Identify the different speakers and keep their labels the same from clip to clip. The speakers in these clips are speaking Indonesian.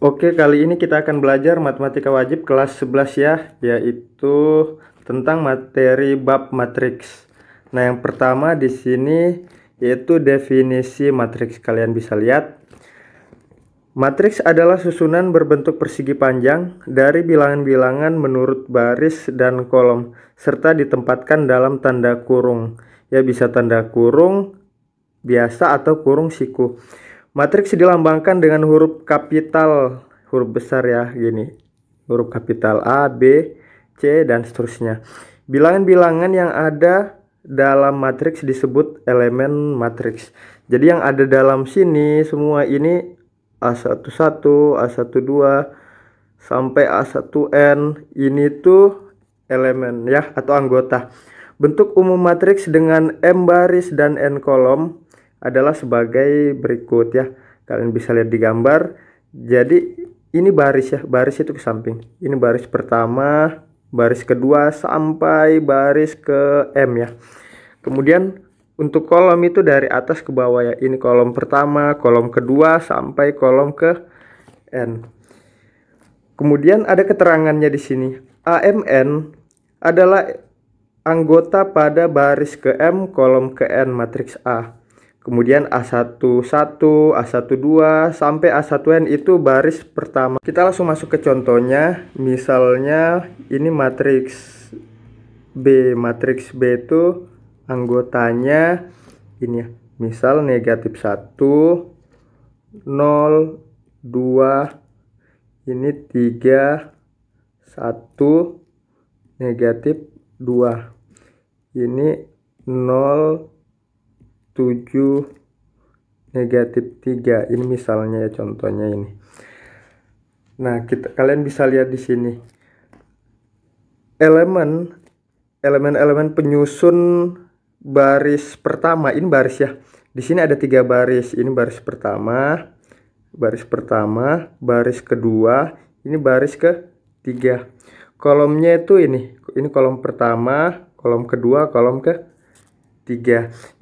Speaker 1: Oke, kali ini kita akan belajar matematika wajib kelas 11 ya, yaitu tentang materi bab matriks. Nah, yang pertama di sini yaitu definisi matriks. Kalian bisa lihat. Matriks adalah susunan berbentuk persegi panjang dari bilangan-bilangan menurut baris dan kolom serta ditempatkan dalam tanda kurung. Ya, bisa tanda kurung biasa atau kurung siku. Matriks dilambangkan dengan huruf kapital, huruf besar ya, gini. Huruf kapital A, B, C, dan seterusnya. Bilangan-bilangan yang ada dalam matriks disebut elemen matriks. Jadi yang ada dalam sini semua ini A11, A12, sampai A1N, ini tuh elemen ya, atau anggota. Bentuk umum matriks dengan M baris dan N kolom adalah sebagai berikut ya. Kalian bisa lihat di gambar. Jadi ini baris ya, baris itu ke samping. Ini baris pertama, baris kedua sampai baris ke M ya. Kemudian untuk kolom itu dari atas ke bawah ya. Ini kolom pertama, kolom kedua sampai kolom ke N. Kemudian ada keterangannya di sini. AMN adalah anggota pada baris ke M, kolom ke N matriks A. Kemudian A11, A12 sampai A1N itu baris pertama. Kita langsung masuk ke contohnya. Misalnya ini matriks B. Matriks B itu anggotanya ini ya. Misal negatif 1, 0, 2, ini 3, 1, negatif 2. Ini 0, 7, negatif 3. Ini misalnya ya, contohnya ini. Nah, kalian bisa lihat di sini. Elemen penyusun baris pertama, ini baris ya. Di sini ada 3 baris. Ini baris pertama, baris kedua, ini baris ketiga. Kolomnya itu ini kolom pertama, kolom kedua, kolom ketiga.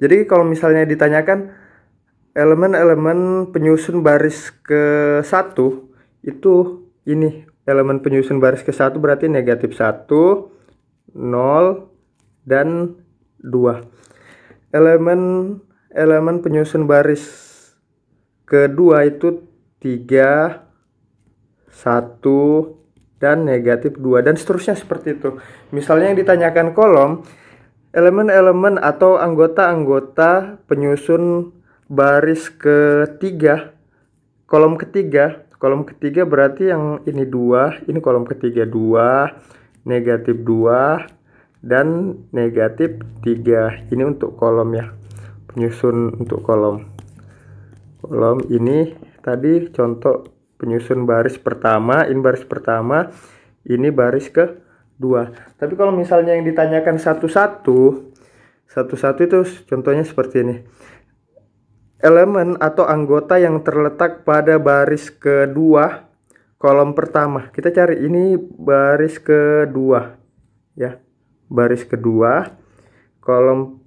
Speaker 1: Jadi kalau misalnya ditanyakan elemen-elemen penyusun baris ke-1 itu ini elemen penyusun baris ke-1 berarti negatif 1, 0, dan 2. Elemen penyusun baris kedua itu 3, 1, dan negatif 2, dan seterusnya seperti itu. Misalnya yang ditanyakan kolom, elemen-elemen atau anggota-anggota penyusun baris ketiga, kolom ketiga berarti yang ini 2, ini kolom ketiga 2, negatif 2, dan negatif 3. Ini untuk kolom ya, penyusun untuk kolom ini tadi contoh penyusun baris pertama, ini baris pertama, ini baris kedua. Tapi kalau misalnya yang ditanyakan satu-satu itu contohnya seperti ini. Elemen atau anggota yang terletak pada baris kedua kolom pertama. Kita cari ini baris kedua ya. Baris kedua kolom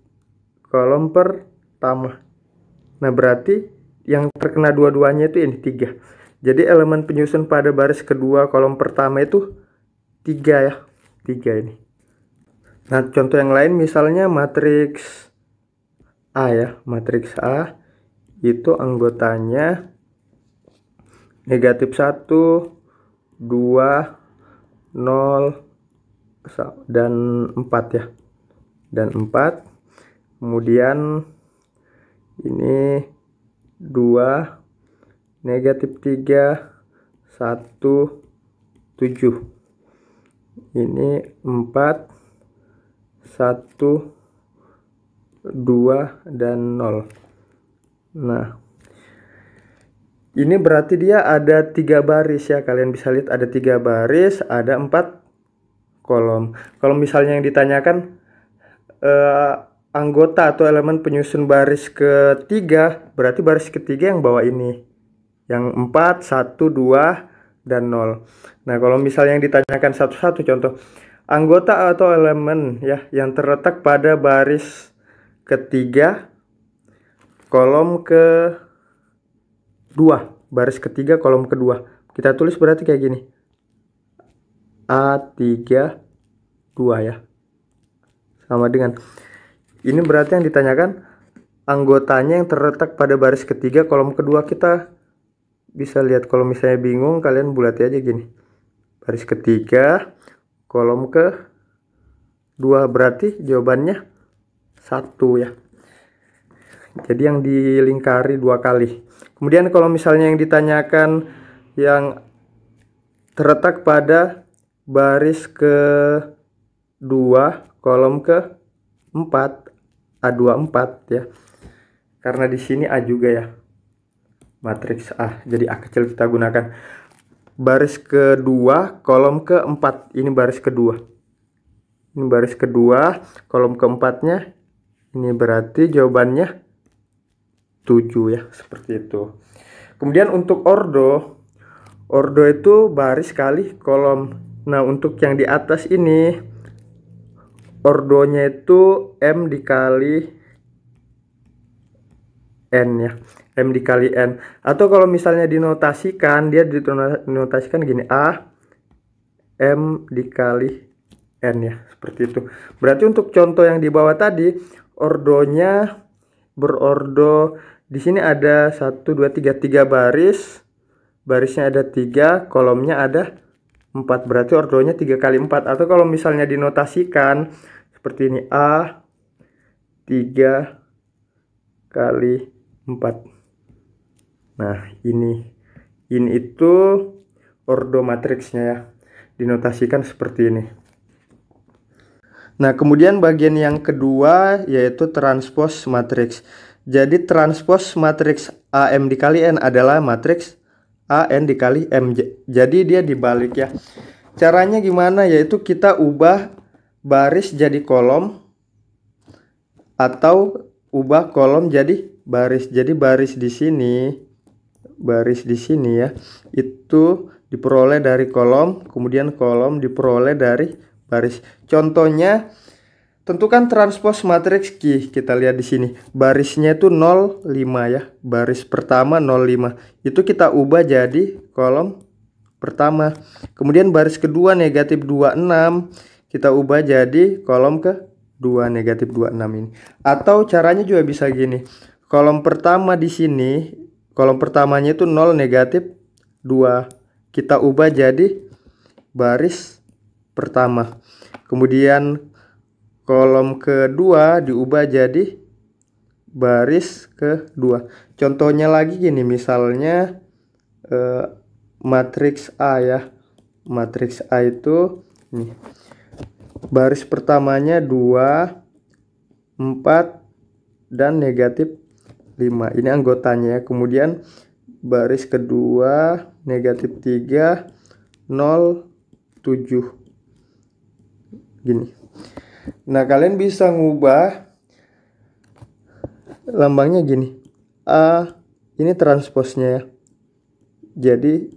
Speaker 1: pertama. Nah, berarti yang terkena dua-duanya itu ini 3. Jadi elemen penyusun pada baris kedua kolom pertama itu 3 ya. 3 ini. Nah, contoh yang lain misalnya matriks A ya. Matriks A itu anggotanya negatif 1, 2, 0, dan 4 ya. Dan 4. Kemudian ini 2, negatif 3, 1, 7. Ini 4, 1, 2, dan 0. Nah, ini berarti dia ada 3 baris ya. Kalian bisa lihat ada 3 baris, ada 4 kolom. Kalau misalnya yang ditanyakan anggota atau elemen penyusun baris ketiga, berarti baris ketiga yang bawah ini, yang 4, 1, 2, dan 0. Nah, kalau misalnya yang ditanyakan satu-satu, contoh anggota atau elemen ya yang terletak pada baris ketiga kolom ke 2. baris ketiga kolom kedua. Kita tulis berarti kayak gini. A32 ya. Sama dengan ini berarti yang ditanyakan anggotanya yang terletak pada baris ketiga kolom kedua. Kita bisa lihat, kalau misalnya bingung kalian bulati aja gini. Baris ketiga kolom kedua, berarti jawabannya 1 ya. Jadi yang dilingkari 2 kali. Kemudian kalau misalnya yang ditanyakan yang terletak pada baris kedua kolom ke-4, A24 ya. Karena di sini A juga ya. Matriks A. Jadi A kecil kita gunakan. Baris kedua kolom ke-4. Ini baris kedua. Ini baris kedua, kolom keempatnya. Ini berarti jawabannya 7 ya, seperti itu. Kemudian untuk ordo itu baris kali kolom. Nah, untuk yang di atas ini ordonya itu M dikali N ya. M dikali N. Atau kalau misalnya dinotasikan, dia dinotasikan gini, A M dikali N ya, seperti itu. Berarti untuk contoh yang di bawah tadi, ordonya berordo. Di sini ada 1, 2, 3 baris. Barisnya ada 3, kolomnya ada 4. Berarti ordonya 3 kali 4. Atau kalau misalnya dinotasikan seperti ini, A 3 kali 4. Nah, ini itu ordo matriksnya ya. Dinotasikan seperti ini. Nah, kemudian bagian yang kedua yaitu transpos matriks. Jadi transpos matriks AM dikali N adalah matriks AN dikali M. Jadi dia dibalik ya. Caranya gimana? Yaitu kita ubah baris jadi kolom atau ubah kolom jadi baris. Jadi baris di sini ya, itu diperoleh dari kolom, kemudian kolom diperoleh dari baris. Contohnya, tentukan transpos matriks Q. Kita lihat di sini. Barisnya itu 0,5 ya. Baris pertama 0,5. Itu kita ubah jadi kolom pertama. Kemudian baris kedua negatif 26. Kita ubah jadi kolom kedua negatif 26 ini. Atau caranya juga bisa gini. Kolom pertama di sini, kolom pertamanya itu 0 negatif 2. Kita ubah jadi baris pertama. Kemudian kolom kedua diubah jadi baris kedua. Contohnya lagi gini, misalnya matriks A ya. Matriks A itu nih, baris pertamanya 2, 4, dan negatif 5. Ini anggotanya ya. Kemudian baris kedua negatif 3, 0, 7. Gini. Nah, kalian bisa ngubah lambangnya gini. A ini transposnya ya. Jadi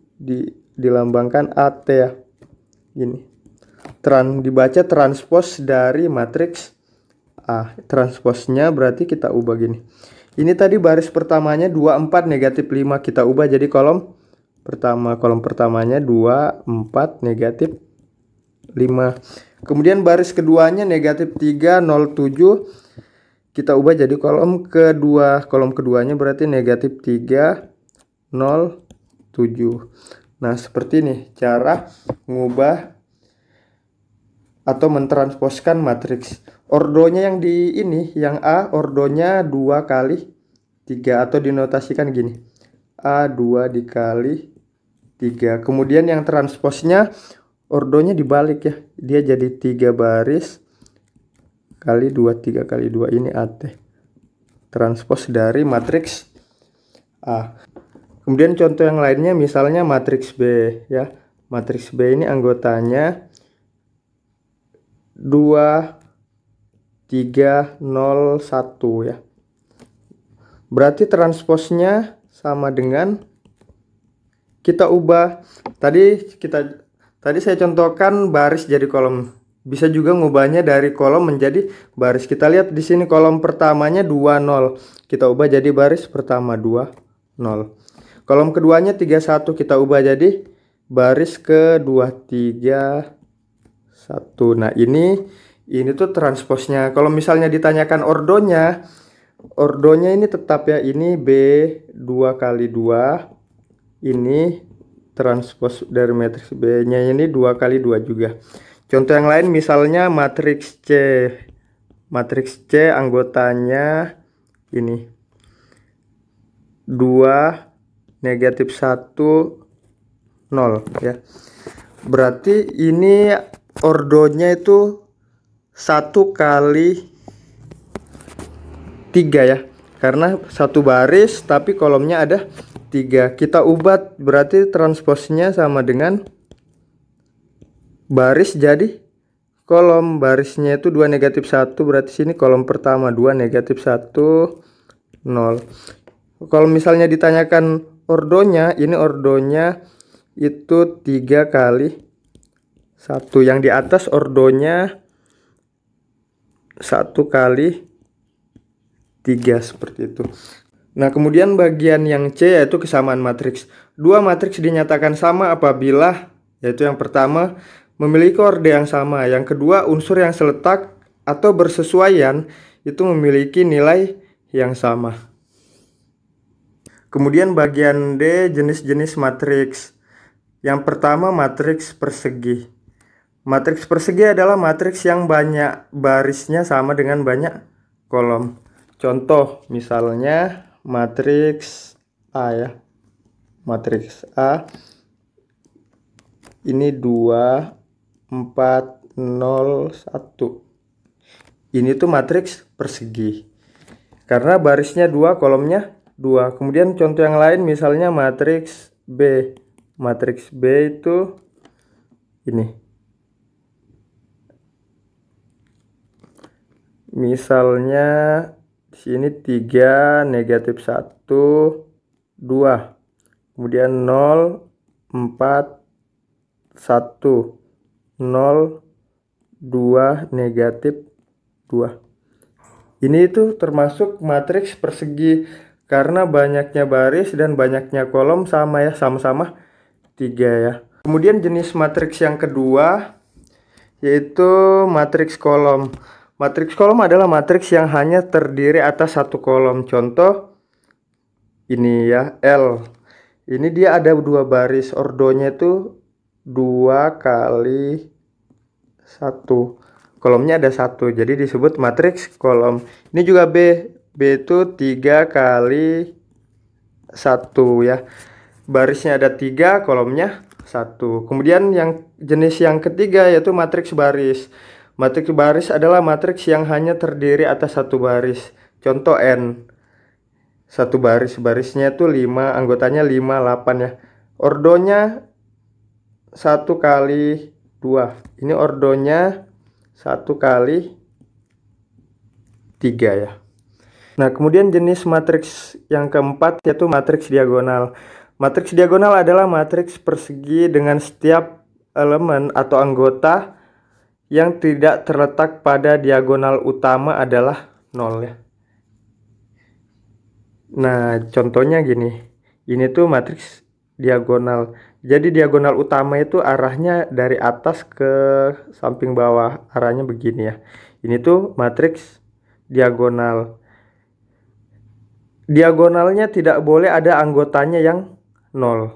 Speaker 1: dilambangkan AT ya. Gini. Dibaca transpos dari matriks A. Transposnya berarti kita ubah gini. Ini tadi baris pertamanya 2, 4, negatif 5. Kita ubah jadi kolom pertama. Kolom pertamanya 2, 4, negatif 5. Kemudian baris keduanya negatif 3, 0, 7. Kita ubah jadi kolom kedua. Kolom keduanya berarti negatif 3, 0, 7. Nah, seperti ini cara mengubah atau mentransposkan matriks. Ordonya yang di ini, yang A, ordonya 2 kali 3. Atau dinotasikan gini. A2 dikali 3. Kemudian yang transposnya ordonya dibalik ya. Dia jadi 3 baris kali 2, 3 kali 2. Ini AT. Transpos dari matriks A. Kemudian contoh yang lainnya misalnya matriks B ya. Matriks B ini anggotanya 2, 3, 0, 1 ya. Berarti transposnya sama dengan kita ubah. Tadi saya contohkan baris jadi kolom. Bisa juga ngubahnya dari kolom menjadi baris. Kita lihat di sini kolom pertamanya 2, 0. Kita ubah jadi baris pertama 2, 0. Kolom keduanya 31, kita ubah jadi baris ke 231. Nah, ini tuh transposnya. Kalau misalnya ditanyakan ordonya ini tetap ya, ini B 2 kali 2. Ini transpos dari matriks B-nya ini 2 kali 2 juga. Contoh yang lain misalnya matriks C. Matriks C anggotanya ini 2, negatif 1, 0 ya. Berarti ini ordonya itu 1 kali 3 ya, karena satu baris tapi kolomnya ada 3. Kita ubah, berarti transposnya sama dengan baris jadi kolom. Barisnya itu 2 negatif 1, berarti sini kolom pertama 2 negatif 1, 0. Kalau misalnya ditanyakan ordonya, ini ordonya itu 3 kali 1. Yang di atas ordonya 1 kali 3 seperti itu. Nah, kemudian bagian yang C yaitu kesamaan matriks. Dua matriks dinyatakan sama apabila, yaitu yang pertama memiliki orde yang sama, yang kedua unsur yang seletak atau bersesuaian itu memiliki nilai yang sama. Kemudian bagian D, jenis-jenis matriks. Yang pertama matriks persegi. Matriks persegi adalah matriks yang banyak barisnya sama dengan banyak kolom. Contoh misalnya matriks A ya. Matriks A ini 2, 4, 0, 1. Ini tuh matriks persegi karena barisnya 2, kolomnya 2. Kemudian contoh yang lain misalnya matriks B. Matriks B itu ini. Misalnya di sini 3, negatif 1, 2. Kemudian 0, 4, 1, 0, 2, negatif 2. Ini itu termasuk matriks persegi karena banyaknya baris dan banyaknya kolom sama ya, sama-sama 3 ya. Kemudian jenis matriks yang kedua yaitu matriks kolom. Matriks kolom adalah matriks yang hanya terdiri atas satu kolom. Contoh ini ya, L. Ini dia ada 2 baris, ordonya itu 2 kali 1. Kolomnya ada 1, jadi disebut matriks kolom. Ini juga B. B itu 3 kali 1 ya. Barisnya ada 3, kolomnya 1. Kemudian yang jenis yang ketiga yaitu matriks baris. Matriks baris adalah matriks yang hanya terdiri atas satu baris. Contoh N. Satu baris, barisnya itu 5, anggotanya 5, 8 ya. Ordonya 1 kali 2. Ini ordonya 1 kali 3 ya. Nah, kemudian jenis matriks yang keempat yaitu matriks diagonal. Matriks diagonal adalah matriks persegi dengan setiap elemen atau anggota yang tidak terletak pada diagonal utama adalah 0 ya. Nah, contohnya gini. Ini tuh matriks diagonal. Jadi diagonal utama itu arahnya dari atas ke samping bawah. Arahnya begini ya. Ini tuh matriks diagonal. Diagonalnya tidak boleh ada anggotanya yang 0.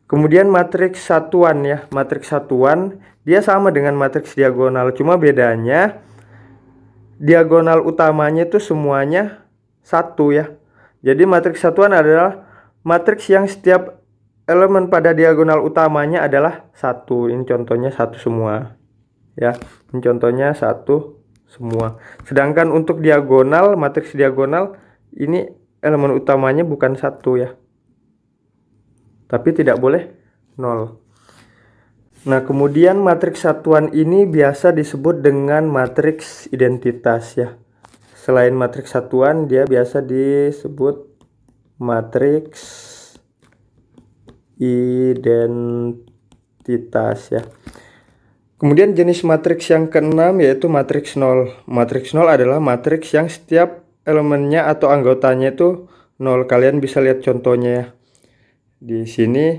Speaker 1: Kemudian matriks satuan ya. Matriks satuan dia sama dengan matriks diagonal, cuma bedanya diagonal utamanya itu semuanya 1 ya. Jadi matriks satuan adalah matriks yang setiap elemen pada diagonal utamanya adalah 1. Ini contohnya 1 semua ya. Ini contohnya 1 semua. Sedangkan untuk diagonal, matriks diagonal ini elemen utamanya bukan 1 ya, tapi tidak boleh 0. Nah, kemudian matriks satuan ini biasa disebut dengan matriks identitas ya. Selain matriks satuan, dia biasa disebut matriks identitas ya. Kemudian jenis matriks yang keenam yaitu matriks 0. Matriks 0 adalah matriks yang setiap elemennya atau anggotanya itu 0. Kalian bisa lihat contohnya ya. Di sini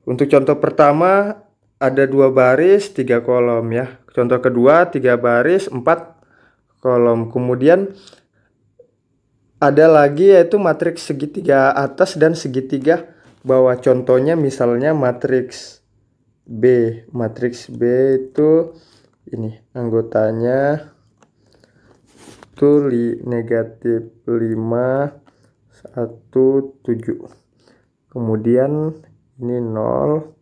Speaker 1: untuk contoh pertama ada 2 baris 3 kolom ya. Contoh kedua 3 baris 4 kolom. Kemudian ada lagi yaitu matriks segitiga atas dan segitiga bawah. Contohnya misalnya matriks B. Matriks B itu ini anggotanya itu negatif 5 1 7. Kemudian ini 0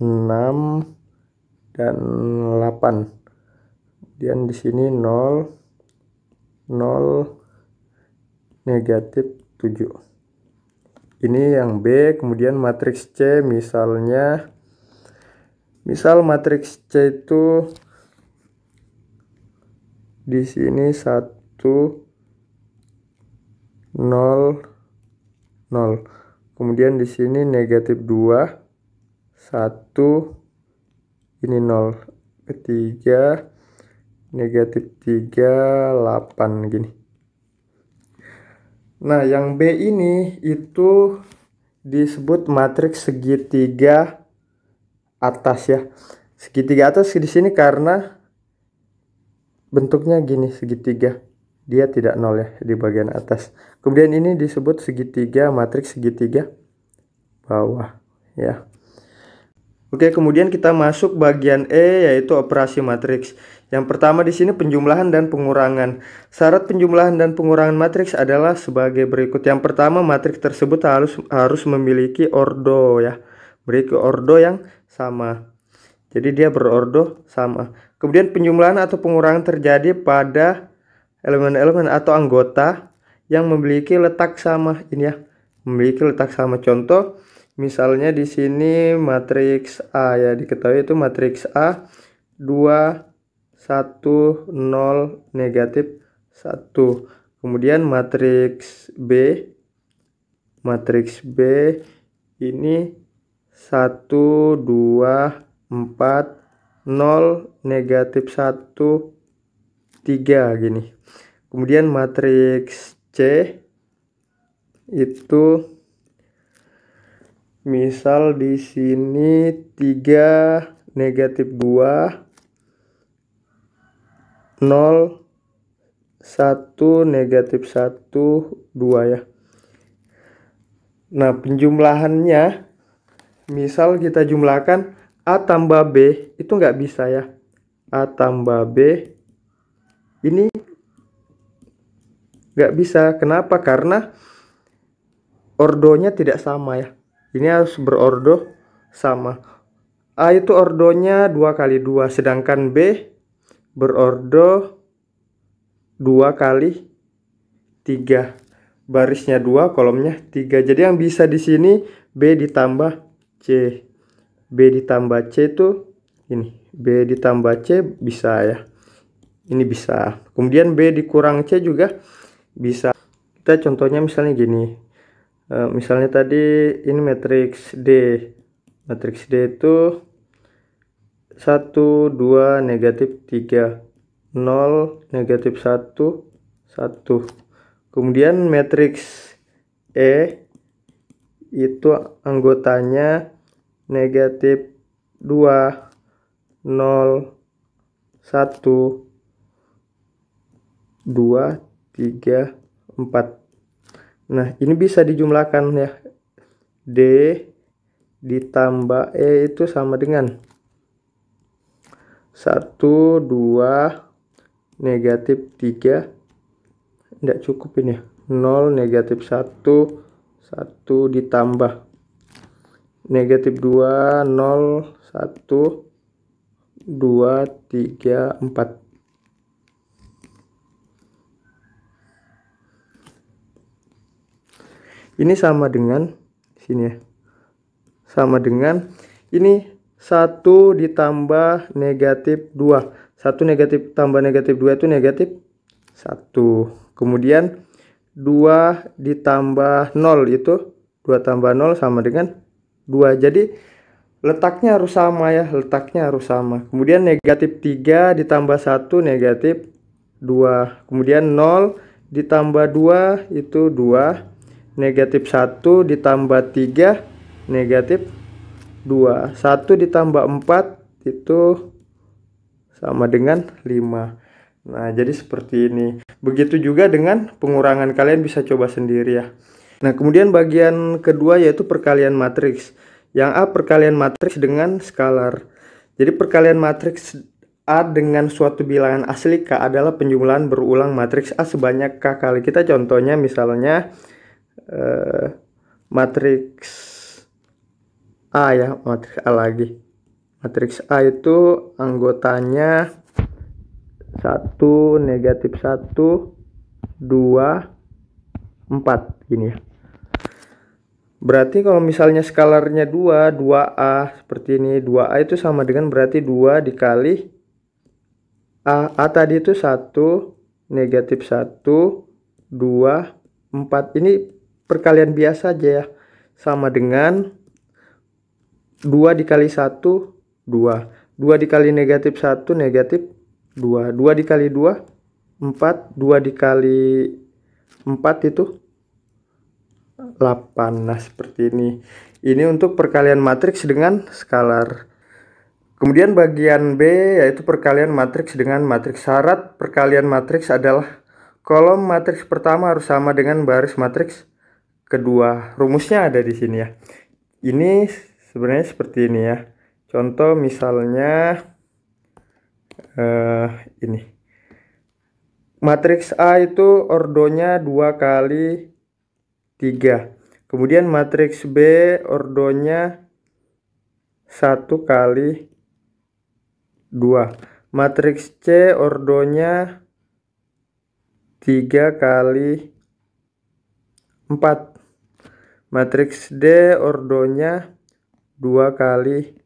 Speaker 1: 6 dan 8. Kemudian di sini 0 0 negatif 7. Ini yang B. Kemudian matriks C misalnya, misal matriks C itu di sini 1 0 0. Kemudian di sini negatif 2 1, ini 0 ketiga negatif 3 8 gini. Nah, yang B ini itu disebut matriks segitiga atas ya. Segitiga atas di sini karena bentuknya gini segitiga. Dia tidak 0 ya di bagian atas. Kemudian ini disebut segitiga, matriks segitiga bawah ya. Oke, kemudian kita masuk bagian E yaitu operasi matriks. Yang pertama di sini penjumlahan dan pengurangan. Syarat penjumlahan dan pengurangan matriks adalah sebagai berikut. Yang pertama, matriks tersebut harus memiliki ordo ya. Memiliki ordo yang sama. Jadi dia berordo sama. Kemudian penjumlahan atau pengurangan terjadi pada elemen-elemen atau anggota yang memiliki letak sama. Ini ya, memiliki letak sama. Contoh misalnya di sini matriks A ya, diketahui itu matriks A 2 1 0 negatif 1. Kemudian matriks B ini 1 2 4 0 negatif 1 3 gini. Kemudian matriks C itu misal di sini 3 negatif 2 0 1 negatif 1 2 ya. Nah, penjumlahannya misal kita jumlahkan A tambah B itu nggak bisa ya. A tambah B ini nggak bisa. Kenapa? Karena ordonya tidak sama ya. Ini harus berordo sama. A itu ordonya 2 kali 2, sedangkan B berordo 2 kali 3. Barisnya 2, kolomnya 3. Jadi yang bisa di sini B ditambah C. B ditambah C itu ini. B ditambah C bisa ya. Ini bisa. Kemudian B dikurang C juga bisa. Kita contohnya misalnya gini. Misalnya tadi ini matriks D. Matriks D itu 1 2 negatif 3 0 negatif 1 1. Kemudian matriks E itu anggotanya negatif 2 0 1 2 3 4. Nah, ini bisa dijumlahkan ya. D ditambah E itu sama dengan 1 2 negatif 3. Tidak cukup ini ya. 0 negatif 1 1 ditambah negatif 2 0 1 2 3 4. Ini sama dengan sini ya. Sama dengan ini 1 ditambah negatif 2. 1 negatif tambah negatif 2 itu negatif 1. Kemudian 2 ditambah 0 itu 2 tambah 0 sama dengan 2. Jadi letaknya harus sama ya. Letaknya harus sama. Kemudian negatif 3 ditambah 1 negatif 2. Kemudian 0 ditambah 2 itu 2, negatif 1 ditambah 3 negatif 2, 1 ditambah 4 itu sama dengan 5. Nah, jadi seperti ini. Begitu juga dengan pengurangan, kalian bisa coba sendiri ya. Nah, kemudian bagian kedua yaitu perkalian matriks. Yang A, perkalian matriks dengan skalar. Jadi perkalian matriks A dengan suatu bilangan asli K adalah penjumlahan berulang matriks A sebanyak K kali. Kita contohnya misalnya matriks A ya, matriks A lagi. Matriks A itu anggotanya 1, negatif 1, 2, 4 gini ya. Berarti kalau misalnya skalarnya 2, 2A seperti ini. 2A itu sama dengan berarti 2 dikali A. A tadi itu 1, negatif 1, 2, 4. Ini perkalian biasa aja ya. Sama dengan 2 dikali 1, 2. 2 dikali negatif 1, negatif 2. 2 dikali 2, 4. 2 dikali 4 itu 8. Nah, seperti ini. Ini untuk perkalian matriks dengan skalar. Kemudian bagian B yaitu perkalian matriks dengan matriks. Syarat perkalian matriks adalah kolom matriks pertama harus sama dengan baris matriks kedua. Rumusnya ada di sini ya. Ini sebenarnya seperti ini ya. Contoh misalnya ini. Matriks A itu ordonya 2 kali 3. Kemudian matriks B ordonya 1 kali 2. Matriks C ordonya 3 kali 4. Matriks D ordonya 2 kali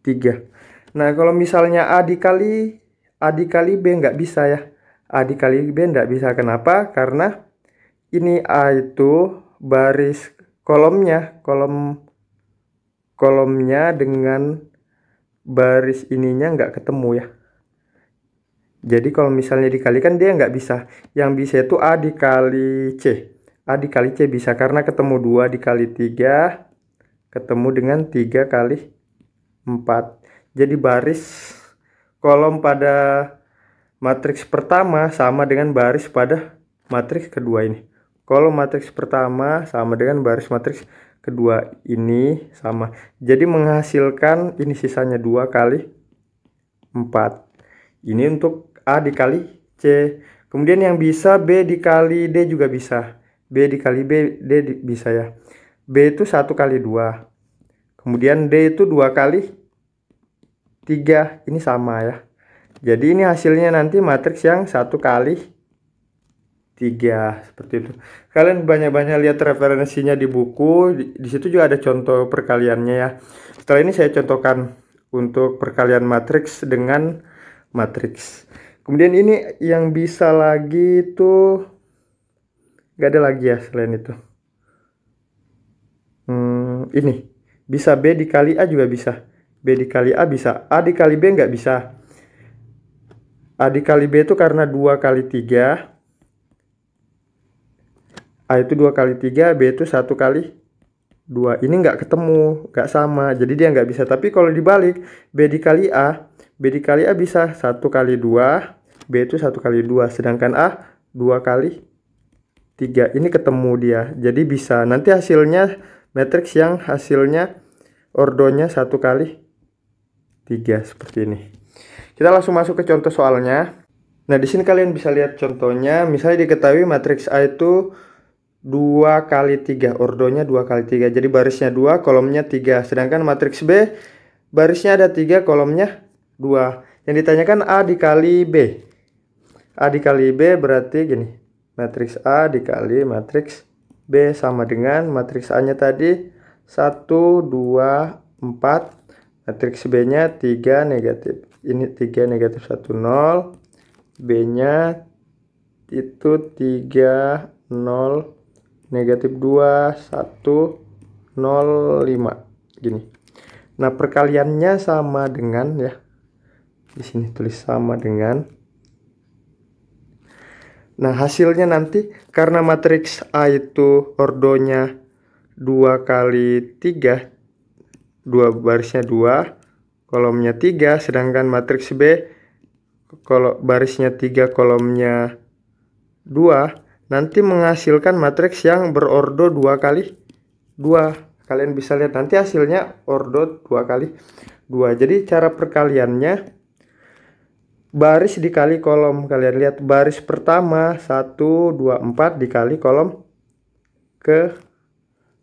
Speaker 1: 3. Nah, kalau misalnya A dikali B nggak bisa ya. A dikali B nggak bisa. Kenapa? Karena ini A itu baris kolomnya dengan baris ininya nggak ketemu ya. Jadi kalau misalnya dikalikan dia nggak bisa. Yang bisa itu A dikali C. A dikali C bisa karena ketemu 2 dikali 3 ketemu dengan 3 kali 4. Jadi baris kolom pada matriks pertama sama dengan baris pada matriks kedua ini. Kolom matriks pertama sama dengan baris matriks kedua ini sama. Jadi menghasilkan ini sisanya 2 kali 4. Ini untuk A dikali C. Kemudian yang bisa B dikali D juga bisa. B dikali B, D bisa ya. B itu 1 kali 2. Kemudian D itu 2 kali 3. Ini sama ya. Jadi ini hasilnya nanti matriks yang 1 kali 3 seperti itu. Kalian banyak-banyak lihat referensinya di buku. Di situ juga ada contoh perkaliannya ya. Setelah ini saya contohkan untuk perkalian matriks dengan matriks. Kemudian ini yang bisa lagi itu gak ada lagi ya selain itu. Ini bisa B dikali A juga bisa. B dikali A bisa. A dikali B nggak bisa. A dikali B itu karena 2 kali 3. A itu 2 kali 3, B itu 1 kali 2. Ini nggak ketemu, nggak sama. Jadi dia nggak bisa. Tapi kalau dibalik, B dikali A bisa 1 kali 2. B itu 1 kali 2. Sedangkan A 2 kali 3. Ini ketemu dia. Jadi bisa. Nanti hasilnya matriks yang hasilnya ordonya 1 kali 3 seperti ini. Kita langsung masuk ke contoh soalnya. Nah, di sini kalian bisa lihat contohnya. Misalnya diketahui matriks A itu 2 kali 3, ordonya 2 kali 3. Jadi barisnya 2, kolomnya 3. Sedangkan matriks B barisnya ada 3, kolomnya 2. Yang ditanyakan A dikali B. A dikali B berarti gini. Matriks A dikali matriks B sama dengan matriks A-nya tadi 1, 2, 4. Matriks B-nya 3 negatif. Ini 3 negatif 1, 0. B-nya itu 3, 0. Negatif 2, 1, 0, 5 gini. Nah, perkaliannya sama dengan ya. Di sini tulis sama dengan Nah, hasilnya nanti karena matriks A itu ordonya 2 kali 3, 2 barisnya 2, kolomnya 3, sedangkan matriks B kalau barisnya 3, kolomnya 2, nanti menghasilkan matriks yang berordo 2 kali 2. Kalian bisa lihat nanti hasilnya ordo 2 kali 2. Jadi cara perkaliannya baris dikali kolom. Kalian lihat baris pertama 1, 2, 4 dikali kolom ke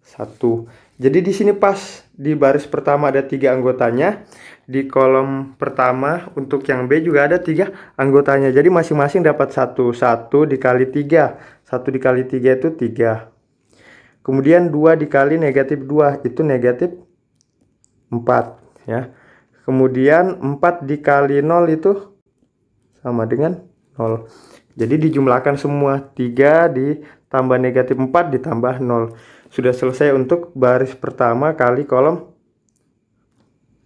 Speaker 1: 1. Jadi di sini pas di baris pertama ada 3 anggotanya. Di kolom pertama untuk yang B juga ada 3 anggotanya. Jadi masing-masing dapat 1. 1 dikali 3. 1 dikali 3 itu 3. Kemudian 2 dikali negatif 2 itu negatif 4 ya. Kemudian 4 dikali 0 itu sama dengan 0. Jadi dijumlahkan semua, 3 ditambah negatif 4 ditambah 0. Sudah selesai untuk baris pertama kali kolom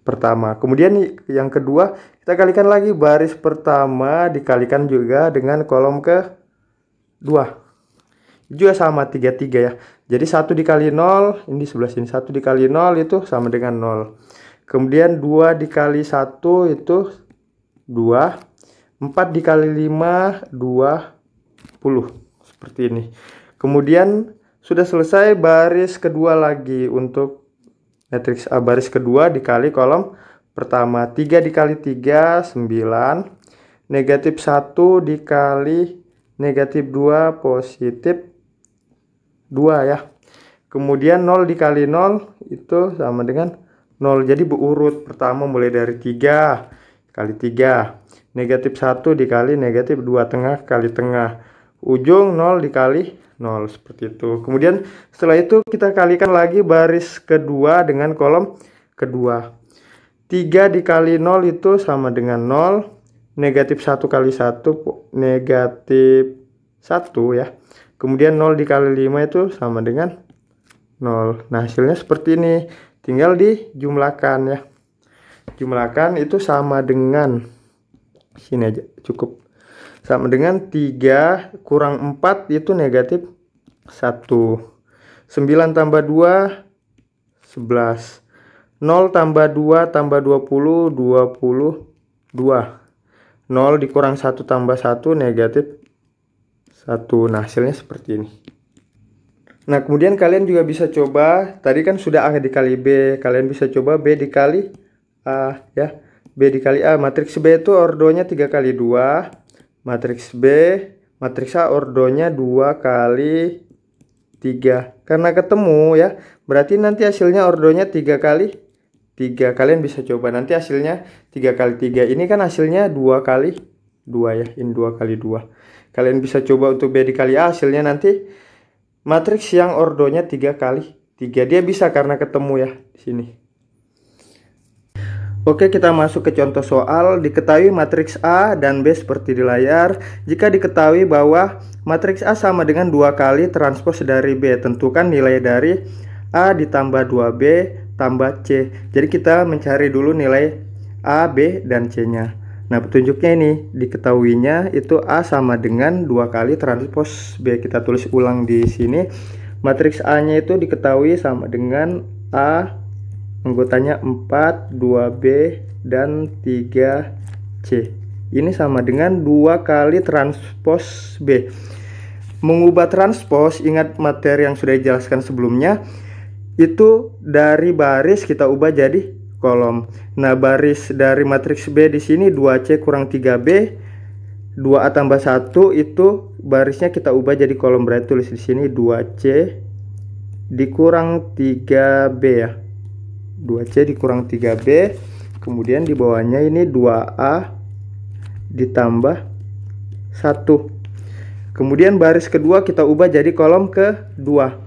Speaker 1: pertama. Kemudian yang kedua kita kalikan lagi, baris pertama dikalikan juga dengan kolom kedua. Juga sama 33 ya. Jadi 1 dikali 0, ini di sebelah sini 1 dikali 0 itu sama dengan 0. Kemudian 2 dikali 1 itu 2. 4 dikali 5 20. Seperti ini. Kemudian sudah selesai baris kedua lagi untuk matriks A. Baris kedua dikali kolom pertama. 3 dikali 3 9. Negatif 1 dikali negatif 2 positif 2 ya. Kemudian 0 dikali 0 itu sama dengan 0. Jadi berurut, pertama mulai dari 3 kali 3. Negatif 1 dikali negatif 2, tengah kali tengah. Ujung 0 dikali 0, seperti itu. Kemudian setelah itu kita kalikan lagi baris kedua dengan kolom kedua. 3 dikali 0 itu sama dengan 0. Negatif 1 kali 1 negatif 1 ya. Kemudian 0 dikali 5 itu sama dengan 0. Nah, hasilnya seperti ini. Tinggal dijumlahkan ya. Jumlahkan itu sama dengan, sini aja cukup. Sama dengan 3 kurang 4 itu negatif 1. 9 tambah 2 11. 0 tambah 2 tambah 20 22. 0 dikurang 1 tambah 1 negatif 1. Nah, hasilnya seperti ini. Nah, kemudian kalian juga bisa coba, tadi kan sudah A dikali B, kalian bisa coba B dikali A ya. B dikali A, matriks B itu ordonya 3 kali 2. Matriks B, matriks A ordonya 2 kali 3. Karena ketemu ya, berarti nanti hasilnya ordonya 3 kali 3. Kalian bisa coba nanti hasilnya 3 kali 3. Ini kan hasilnya 2 kali 2 ya, ini 2 kali 2. Kalian bisa coba untuk B dikali A, hasilnya nanti matriks yang ordonya 3 kali 3. Dia bisa karena ketemu ya di sini. Oke, kita masuk ke contoh soal. Diketahui matriks A dan B seperti di layar. Jika diketahui bahwa matriks A sama dengan 2 kali transpos dari B, tentukan nilai dari A ditambah 2B tambah C. Jadi kita mencari dulu nilai A, B, dan C-nya. Nah, petunjuknya ini, diketahuinya itu A sama dengan 2 kali transpos B. Kita tulis ulang di sini. Matriks A-nya itu diketahui sama dengan A, anggotanya 4, 2B, dan 3C. Ini sama dengan 2 kali transpos B. Mengubah transpos, ingat materi yang sudah dijelaskan sebelumnya, itu dari baris kita ubah jadi kolom. Nah, baris dari matriks B di sini 2C kurang 3B, 2A tambah 1 itu barisnya kita ubah jadi kolom. Berarti tulis di sini 2C dikurang 3B ya. 2C dikurang 3B. Kemudian di bawahnya ini 2A ditambah 1. Kemudian baris kedua kita ubah jadi kolom kedua.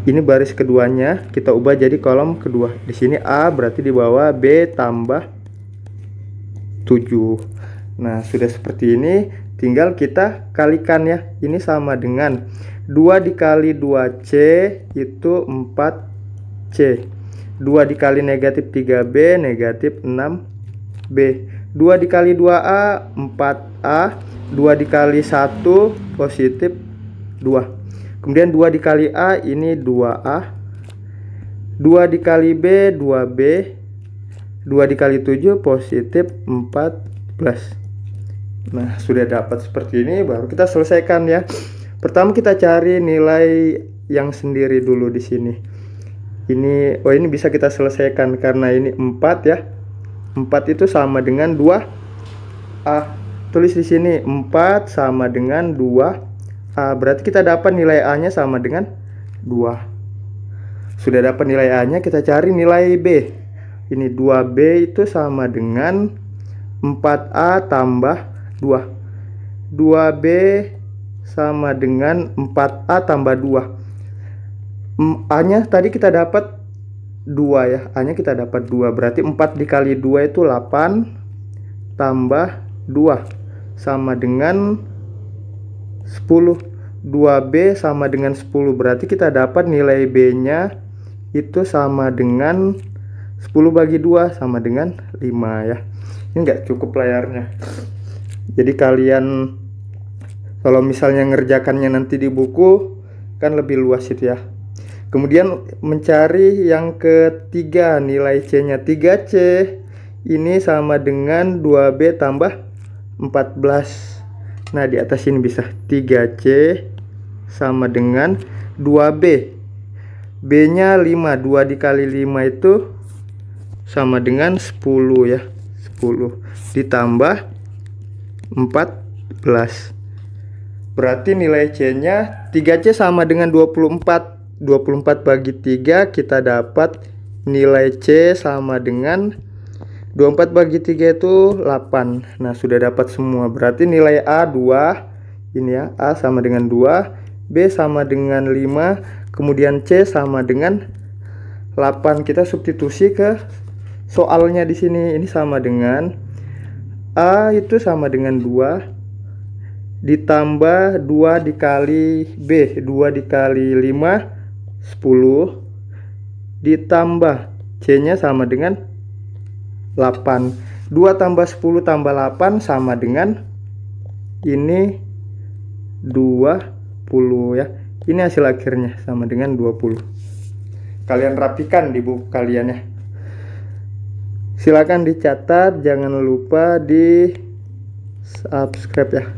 Speaker 1: Ini baris keduanya kita ubah jadi kolom kedua. Di sini A berarti di bawah B tambah 7. Nah, sudah seperti ini, tinggal kita kalikan ya. Ini sama dengan 2 dikali 2C itu 4C. 2 dikali negatif 3B negatif 6B. 2 dikali 2A 4 A, 2 dikali 1 positif 2. Kemudian 2 dikali A ini 2A, 2 dikali B 2B, 2 dikali 7 positif 14. Nah, sudah dapat seperti ini, baru kita selesaikan ya. Pertama kita cari nilai yang sendiri dulu di sini. Ini bisa kita selesaikan karena ini 4 ya. 4 itu sama dengan 2A. Tulis di sini 4 sama dengan 2A. Berarti kita dapat nilai A-nya sama dengan 2. Sudah dapat nilai A-nya, kita cari nilai B. Ini 2B itu sama dengan 4A tambah 2. 2B sama dengan 4A tambah 2. A-nya tadi kita dapat 2 ya. A-nya kita dapat 2. Berarti 4 dikali 2 itu 8 tambah 2 sama dengan 10. 2B sama dengan 10. Berarti kita dapat nilai B-nya itu sama dengan 10 bagi 2 sama dengan 5 ya. Ini enggak cukup layarnya. Jadi kalian kalau misalnya ngerjakannya nanti di buku kan lebih luas itu ya. Kemudian mencari yang ketiga, nilai C-nya. 3C ini sama dengan 2B tambah 14. Nah, di atas ini bisa 3C sama dengan 2B. B-nya 5, 2 dikali 5 itu sama dengan 10 ya. 10 ditambah 14. Berarti nilai C-nya 3C sama dengan 24. 24 bagi 3 kita dapat nilai C sama dengan 24 bagi 3 itu 8. Nah, sudah dapat semua. Berarti nilai A 2. Ini ya, A sama dengan 2, B sama dengan 5, kemudian C sama dengan 8. Kita substitusi ke soalnya di sini. Ini sama dengan A itu sama dengan 2 ditambah 2 dikali B, 2 dikali 5 10 ditambah C-nya sama dengan 8. 2 tambah 10 tambah 8 sama dengan ini 20 ya. Ini hasil akhirnya sama dengan 20. Kalian rapikan di buku kalian ya. Silakan dicatat, jangan lupa di subscribe ya.